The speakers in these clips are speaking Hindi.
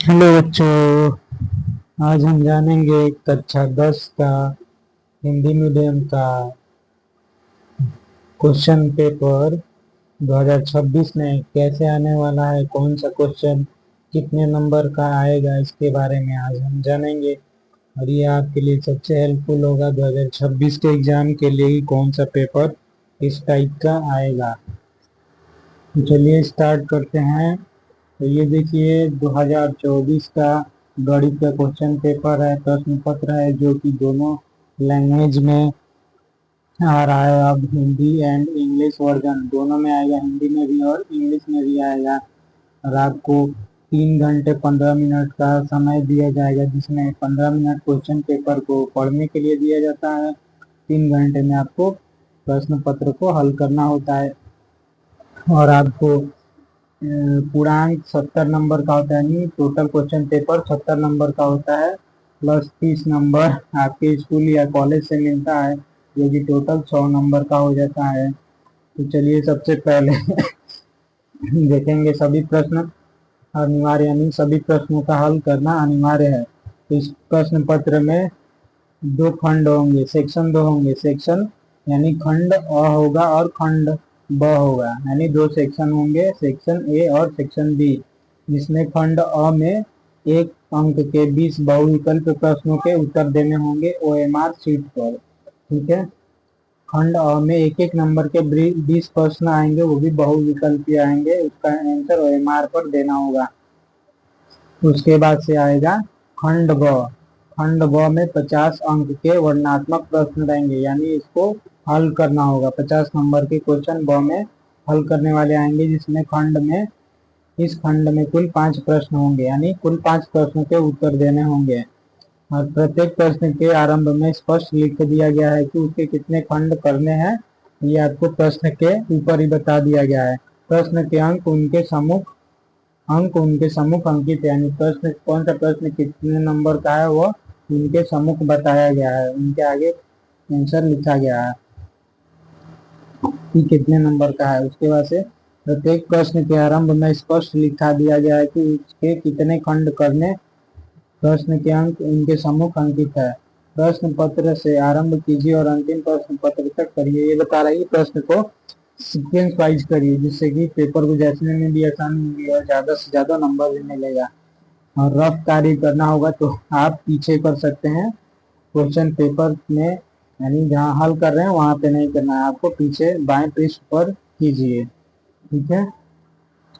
हेलो बच्चों। आज हम जानेंगे कक्षा 10 का हिंदी मीडियम का क्वेश्चन पेपर 2026 में कैसे आने वाला है, कौन सा क्वेश्चन कितने नंबर का आएगा, इसके बारे में आज हम जानेंगे। और ये आपके लिए सबसे हेल्पफुल होगा 2026 के एग्जाम के लिए ही कौन सा पेपर इस टाइप का आएगा। तो चलिए स्टार्ट करते हैं। तो ये देखिए 2024 का गणित का क्वेश्चन पेपर है, प्रश्न पत्र है, जो कि दोनों लैंग्वेज में आ रहा है। अब हिंदी एंड इंग्लिश वर्जन दोनों में आएगा, हिंदी में भी और इंग्लिश में भी आएगा। और आपको 3 घंटे 15 मिनट का समय दिया जाएगा, जिसमें 15 मिनट क्वेश्चन पेपर को पढ़ने के लिए दिया जाता है। 3 घंटे में आपको प्रश्न पत्र को हल करना होता है। और आपको पूर्णांक 70 नंबर का होता है, यानी टोटल क्वेश्चन पेपर 70 नंबर का होता है, प्लस 30 नंबर आपके स्कूल या कॉलेज से मिलता है, जो कि टोटल 100 नंबर का हो जाता है। तो चलिए सबसे पहले देखेंगे सभी प्रश्न अनिवार्य, यानी सभी प्रश्नों का हल करना अनिवार्य है। तो इस प्रश्न पत्र में 2 खंड होंगे, सेक्शन 2 होंगे। सेक्शन यानी खंड अ होगा और खंड ब होगा, यानी 2 सेक्शन होंगे, सेक्शन ए और सेक्शन बी। जिसमें खंड अ में 1 अंक के 20 बहुविकल्प प्रश्नों के उत्तर देने होंगे OMR शीट पर। ठीक है। खंड अ में एक एक नंबर के 20 प्रश्न आएंगे, वो भी बहुविकल्पीय आएंगे, उसका आंसर OMR पर देना होगा। उसके बाद से आएगा खंड ब। खंड ब में 50 अंक के वर्णनात्मक प्रश्न रहेंगे, यानी इसको हल करना होगा। 50 नंबर के क्वेश्चन ब में हल करने वाले आएंगे, जिसमें इस खंड में कुल 5 प्रश्न होंगे, यानी कुल 5 प्रश्नों के उत्तर देने होंगे। और प्रत्येक प्रश्न के आरंभ में स्पष्ट लिख दिया गया है कि उसके कितने खंड करने हैं। ये आपको प्रश्न के ऊपर ही बता दिया गया है। प्रश्न के अंक उनके सम्मुख अंकित, यानी प्रश्न कौन सा प्रश्न कितने नंबर का है वो उनके सम्मुख बताया गया है, उनके आगे आंसर लिखा गया है कि कितने नंबर का है। उसके बाद से प्रत्येक प्रश्न के आरंभ में स्पष्ट लिखा दिया गया है कि उसके कितने खंड करने, प्रश्न के अंक उनके सम्मुख अंकित है। प्रश्न पत्र से आरंभ कीजिए और अंतिम प्रश्न पत्र तक करिए। ये बता रहा है प्रश्न को सीक्वेंस वाइज करिए, जिससे कि पेपर को जांचने में भी आसानी होगी और ज्यादा से ज्यादा नंबर भी मिलेगा। और रफ कार्य करना होगा तो आप पीछे कर सकते हैं क्वेश्चन पेपर में, यानी जहाँ हल कर रहे हैं वहां पे नहीं करना है, आपको पीछे बाएं पृष्ठ पर कीजिए। ठीक है।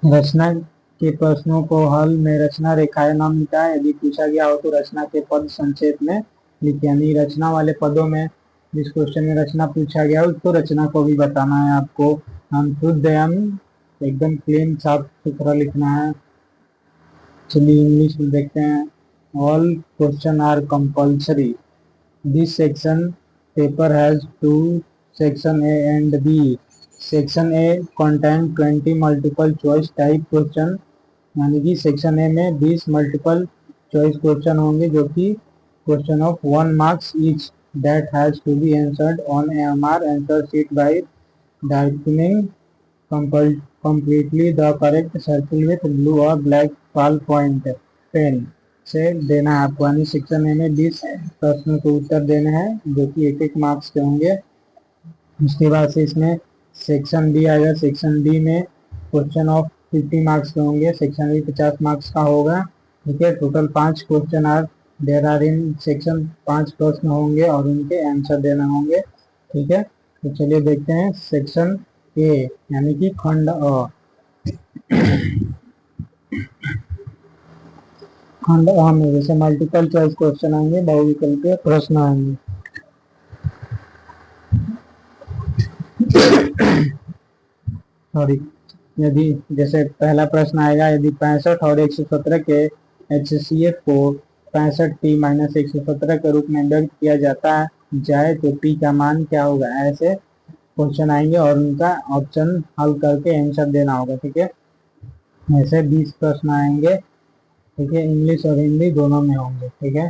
रचना के प्रश्नों को हल में रचना रेखाएं न मिटाएं। यदि पूछा गया हो तो रचना के पद संक्षेप में लिखिए, यानी रचना वाले पदों में जिस क्वेश्चन में रचना पूछा गया हो उसको रचना को भी बताना है आपको। हम शुद्ध एकदम क्लीन साफ सुथरा लिखना है। चलिए इंग्लिश में देखते हैं। All question are compulsory. This section paper has 2 section A and B. Section A contain 20 multiple choice type question, यानी कि सेक्शन ए में 20 मल्टीपल चॉइस क्वेश्चन होंगे, जो कि question of 1 marks each that has to be answered on AMR answer sheet by darkening completely the correct circle with blue or black ball point pen से देना है आपको। यानी सेक्शन ए में 20 प्रश्नों के उत्तर देने हैं, जो कि एक एक मार्क्स के होंगे। उसके बाद से इसमें सेक्शन बी आएगा। सेक्शन बी में क्वेश्चन ऑफ 50 मार्क्स के होंगे, सेक्शन बी 50 मार्क्स का होगा। ठीक है। Total 5 question are there are in section, 5 प्रश्न होंगे और उनके आंसर देने होंगे। ठीक है। तो चलिए देखते हैं सेक्शन ए, यानी कि खंड अ। खंड अ में जैसे मल्टीपल चॉइस क्वेश्चन आएंगे, बहुविकल्पीय प्रश्न आएंगे। सॉरी, यदि जैसे पहला प्रश्न आएगा, यदि 65 और 117 के HCF को 65P-117 के रूप में व्यक्त किया जाता जाए तो P का मान क्या होगा। ऐसे क्वेश्चन आएंगे और उनका ऑप्शन हल करके आंसर देना होगा। ठीक है। ऐसे 20 प्रश्न आएंगे। ठीक है। इंग्लिश और हिंदी दोनों में होंगे। ठीक है।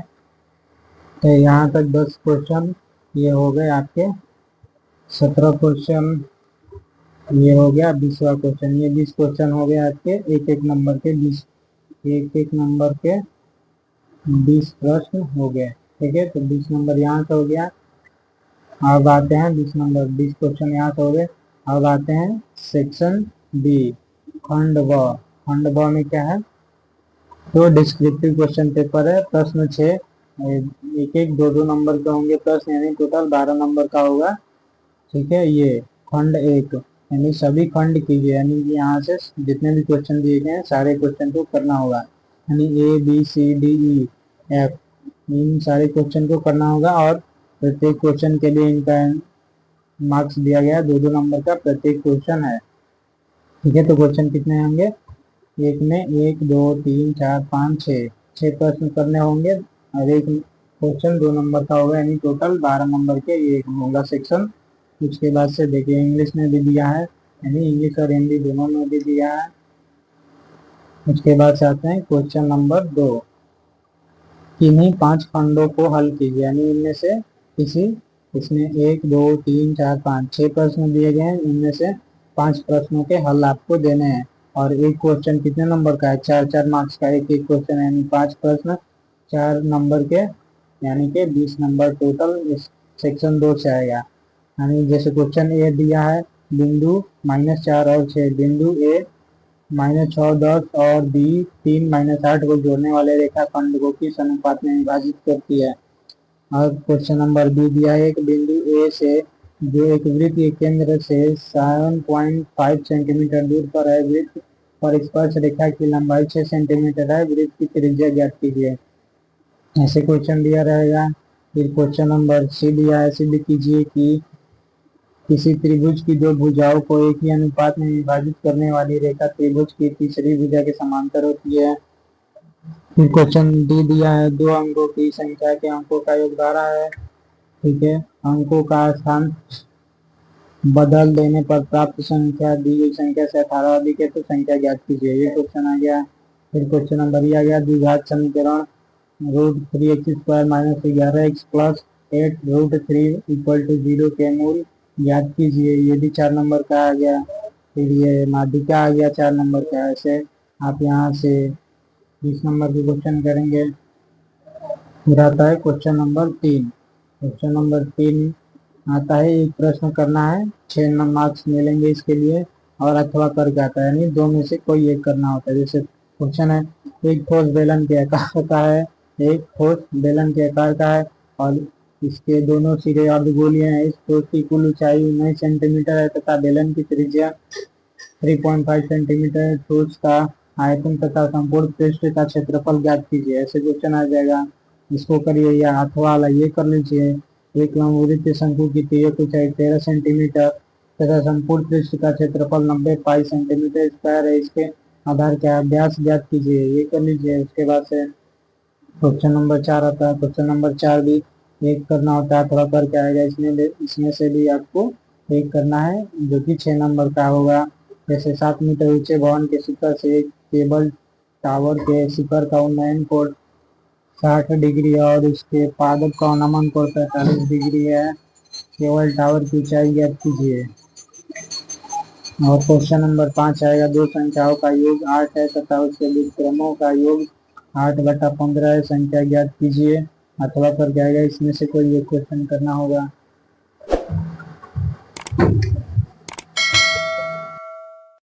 तो यहाँ तक 10 क्वेश्चन ये हो गए आपके। 17 क्वेश्चन ये हो गया। 20वां क्वेश्चन, ये 20 क्वेश्चन हो गए आपके एक एक नंबर के 20 एक एक नंबर के 20 प्रश्न हो गए। ठीक है, तो 20 नंबर यहाँ से हो गया। अब आते हैं 20 क्वेश्चन यहाँ से हो गए। अब आते हैं सेक्शन बी, खंड व। खंड व में क्या है, तो डिस्क्रिप्टिव क्वेश्चन पेपर है। प्रश्न 6, एक एक दो दो नंबर के होंगे प्रश्न, यानी टोटल 12 नंबर का होगा। ठीक है, ये खंड 1, यानी सभी खंड कीजिए, यानी कि यहाँ से जितने भी क्वेश्चन दिए गए हैं सारे क्वेश्चन को करना होगा, यानी ABCDEF इन सारे क्वेश्चन को करना होगा। और प्रत्येक क्वेश्चन के लिए इनका मार्क्स दिया गया 2-2 नंबर का प्रत्येक क्वेश्चन है। ठीक है, तो क्वेश्चन कितने होंगे, एक में 1 2 3 4 5 6 प्रश्न करने होंगे, और एक क्वेश्चन 2 नंबर का होगा, यानी टोटल 12 नंबर के ये होगा सेक्शन। उसके बाद से देखिए इंग्लिश में भी दिया है, यानी इंग्लिश और हिंदी दोनों में भी दिया है। उसके बाद से आते हैं क्वेश्चन नंबर 2, किन्हीं 5 खंडों को हल कीजिए, यानी इनमें से किसी, इसमें 1 2 3 4 5 6 प्रश्न दिए गए हैं, इनमें से 5 प्रश्नों के हल आपको देने हैं। और एक क्वेश्चन कितने नंबर का है, 4-4 मार्क्स का एक एक क्वेश्चन, यानी 5 प्रश्न 4 नंबर के, यानी कि 20 नंबर टोटल इस सेक्शन 2 से आएगा। यानी जैसे क्वेश्चन ए दिया है, बिंदु -4 और 6, बिंदु ए -6 10 और बी 3 -8 को जोड़ने वाले रेखाखंड को किस अनुपात में विभाजित करती है। और क्वेश्चन नंबर बी दिया है, एक बिंदु ए से जो एक वृत्त के केंद्र से 7.5 सेंटीमीटर दूर पर है, वृत्त पर स्पर्श रेखा की लंबाई 6 सेंटीमीटर है, वृत्त की त्रिज्या ज्ञात कीजिए। ऐसे क्वेश्चन दिया रहेगा। फिर क्वेश्चन नंबर सी दिया है, सिद्ध कीजिए कि किसी त्रिभुज की दो भुजाओं को एक ही अनुपात में विभाजित करने वाली रेखा त्रिभुज की तीसरी भुजा के समांतर होती है। फिर क्वेश्चन डी दिया है, दो अंकों की संख्या के अंकों का योग 12 है। ठीक है, अंकों का स्थान बदल देने पर प्राप्त संख्या दी गई संख्या से 18 अधिक है, तो संख्या ज्ञात कीजिए। ये क्वेश्चन आ गया। फिर क्वेश्चन नंबर ये आ गया, द्विघात समीकरण √3x² - 11x + 8√3 = 0 के मूल ज्ञात कीजिए। ये भी 4 नंबर का आ गया। फिर ये माध्यिका आ गया 4 नंबर का। ऐसे आप यहाँ से 20 नंबर के क्वेश्चन करेंगे। फिर आता है क्वेश्चन नंबर 3। क्वेश्चन नंबर 3 आता है, एक प्रश्न करना है, 6 मार्क्स मिलेंगे इसके लिए, और अथवा करके आता है, यानी दो में से कोई एक करना होता है। जैसे क्वेश्चन है, एक ठोस बेलन के आकार का है, एक ठोस बेलन के आकार का है और इसके दोनों सिरे अर्धगोलीय हैं। इस ठोस की कुल ऊंचाई 19 सेंटीमीटर है तथा बेलन की त्रिज्या 3.5 सेंटीमीटर। ठोस का आयतन तथा संपूर्ण पृष्ठ का क्षेत्रफल ज्ञात कीजिए। ऐसे क्वेश्चन आ जाएगा, इसको करिए, या अथवा वाला ये कर लीजिए। एक लंबवृत्तीय शंकु की तिर्यक ऊंचाई 13 सेंटीमीटर तथा संपूर्ण पृष्ठ का क्षेत्रफल 90 पाई सेंटीमीटर स्क्वायर है, इसके आधार क्या व्यास ज्ञात कीजिए। ये कर लीजिए। उसके बाद से क्वेश्चन नंबर 4 आता है। क्वेश्चन नंबर 4 भी एक करना होता है, थोड़ा करके आएगा, इसमें से भी आपको एक करना है, जो कि 6 नंबर का होगा। जैसे 7 मीटर ऊंचे भवन के शिखर से एक केबल टावर के शिखर का उन्नयन कोण 60 डिग्री है और इसके पादप का नमन कोण 45 डिग्री है, केवल टावर की ऊंचाई ज्ञात कीजिए। और क्वेश्चन नंबर 5 आएगा, दो संख्याओं का योग 8 है तथा उसके व्युत्क्रमों का योग 8/15 है, संख्या ज्ञात कीजिए। अथवा कर जाएगा, इसमें से कोई एक क्वेश्चन करना होगा।